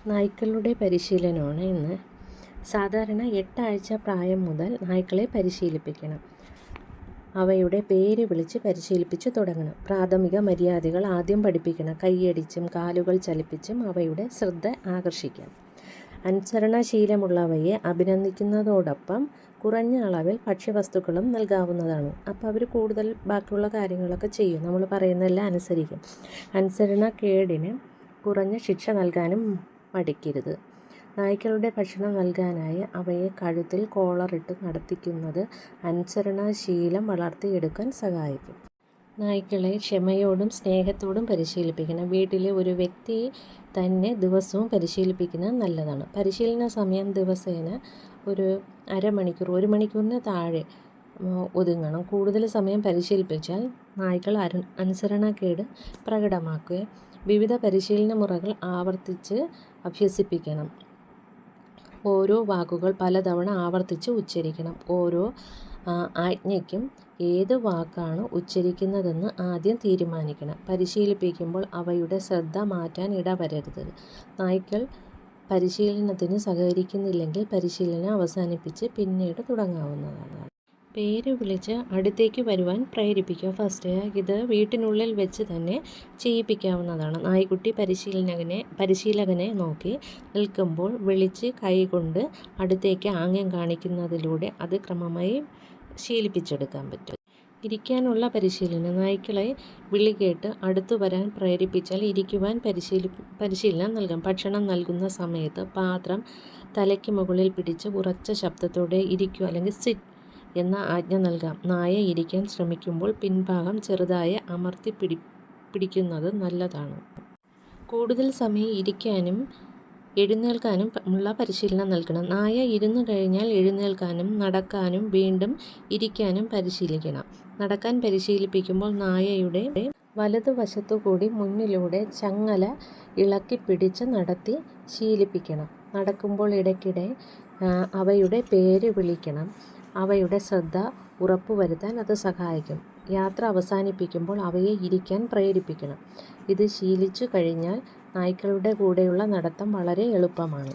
നായ്ക്കളുടെ പരിശീലനമാണ് ഇന്ന്. സാധാരണ 8 ആഴ്ച പ്രായം മുതൽ നായ്ക്കളെ പരിശീലിപ്പിക്കണം. അവയുടെ പേര് വിളിച്ച് പരിശീലിപ്പിച്ചു തുടങ്ങണം. പ്രാഥമിക മര്യാദകൾ ആദ്യം പഠിപ്പിക്കണം. കൈയടിച്ചും കാലുകൾ ചലിപ്പിച്ചും അവയുടെ ശ്രദ്ധ ആകർഷിക്കാം. അനുസരണശീലമുള്ളവയെ അഭിനന്ദിക്കുന്നതോടൊപ്പം കുറഞ്ഞ അളവിൽ ഭക്ഷ്യവസ്തുക്കളും നൽകാവുന്നതാണ്. അപ്പോൾ അവർ കൂടുതൽ ബാക്കിയുള്ള കാര്യങ്ങളൊക്കെ ചെയ്യും. നമ്മൾ പറയുന്നതെല്ലാം അനുസരിക്കും. അനുസരണക്കേടിന് കുറഞ്ഞ ശിക്ഷ നൽകാനും മടിക്കരുത്. നായ്ക്കളുടെ ഭക്ഷണം നൽകാനായി അവയെ കഴുത്തിൽ കോളറിട്ട് നടത്തിക്കുന്നത് അനുസരണശീലം വളർത്തിയെടുക്കാൻ സഹായിക്കും. നായ്ക്കളെ ക്ഷമയോടും സ്നേഹത്തോടും പരിശീലിപ്പിക്കണം. വീട്ടിലെ ഒരു വ്യക്തി തന്നെ ദിവസവും പരിശീലിപ്പിക്കുന്നത് നല്ലതാണ്. പരിശീലന സമയം ദിവസേന ഒരു അരമണിക്കൂർ 1 മണിക്കൂറിന് താഴെ ഒതുങ്ങണം. കൂടുതൽ സമയം പരിശീലിപ്പിച്ചാൽ നായ്ക്കൾ അനുസരണക്കേട് പ്രകടമാക്കുകയും വിവിധ പരിശീലന മുറകൾ ആവർത്തിച്ച് അഭ്യസിപ്പിക്കണം. ഓരോ വാക്കുകൾ പലതവണ ആവർത്തിച്ച് ഉച്ചരിക്കണം. ഓരോ ആജ്ഞയ്ക്കും ഏത് വാക്കാണ് ഉച്ചരിക്കുന്നതെന്ന് ആദ്യം തീരുമാനിക്കണം. പരിശീലിപ്പിക്കുമ്പോൾ അവയുടെ ശ്രദ്ധ മാറ്റാൻ ഇടവരരുത്. നായ്ക്കൾ പരിശീലനത്തിന് സഹകരിക്കുന്നില്ലെങ്കിൽ പരിശീലനം അവസാനിപ്പിച്ച് പിന്നീട് തുടങ്ങാവുന്നതാണ്. പേര് വിളിച്ച് അടുത്തേക്ക് വരുവാൻ പ്രേരിപ്പിക്കുക. ഫസ്റ്റ് ഇത് വീട്ടിനുള്ളിൽ വെച്ച് തന്നെ ചെയ്യിപ്പിക്കാവുന്നതാണ്. നായ്ക്കുട്ടി പരിശീലകനെ നോക്കി നിൽക്കുമ്പോൾ വിളിച്ച് കൈകൊണ്ട് അടുത്തേക്ക് ആംഗ്യം കാണിക്കുന്നതിലൂടെ അത് ക്രമമായി ശീലിപ്പിച്ചെടുക്കാൻ പറ്റും. ഇരിക്കാനുള്ള പരിശീലനം. നായ്ക്കളെ വിളി കേട്ട് അടുത്തു വരാൻ പ്രേരിപ്പിച്ചാൽ ഇരിക്കുവാൻ പരിശീലനം നൽകാം. ഭക്ഷണം നൽകുന്ന സമയത്ത് പാത്രം തലയ്ക്ക് മുകളിൽ പിടിച്ച് ഉറച്ച ശബ്ദത്തോടെ ഇരിക്കൂ അല്ലെങ്കിൽ സിറ്റ് എന്ന ആജ്ഞ നൽകാം. നായ ഇരിക്കാൻ ശ്രമിക്കുമ്പോൾ പിൻഭാഗം ചെറുതായി അമർത്തി പിടിക്കുന്നത് നല്ലതാണ്. കൂടുതൽ സമയം ഇരിക്കാനും എഴുന്നേൽക്കാനും ഉള്ള പരിശീലനം നൽകണം. നായ ഇരുന്നു കഴിഞ്ഞാൽ എഴുന്നേൽക്കാനും നടക്കാനും വീണ്ടും ഇരിക്കാനും പരിശീലിക്കണം. നടക്കാൻ പരിശീലിപ്പിക്കുമ്പോൾ നായയുടെ വലതുവശത്തുകൂടി മുന്നിലൂടെ ചങ്ങല ഇളക്കി പിടിച്ച് നടത്തി ശീലിപ്പിക്കണം. നടക്കുമ്പോൾ ഇടയ്ക്കിടെ അവയുടെ പേര് വിളിക്കണം. അവയുടെ ശ്രദ്ധ ഉറപ്പുവരുത്താൻ അത് സഹായിക്കും. യാത്ര അവസാനിപ്പിക്കുമ്പോൾ അവയെ ഇരിക്കാൻ പ്രേരിപ്പിക്കണം. ഇത് ശീലിച്ചു കഴിഞ്ഞാൽ നായ്ക്കളുടെ കൂടെയുള്ള നടത്തം വളരെ എളുപ്പമാണ്.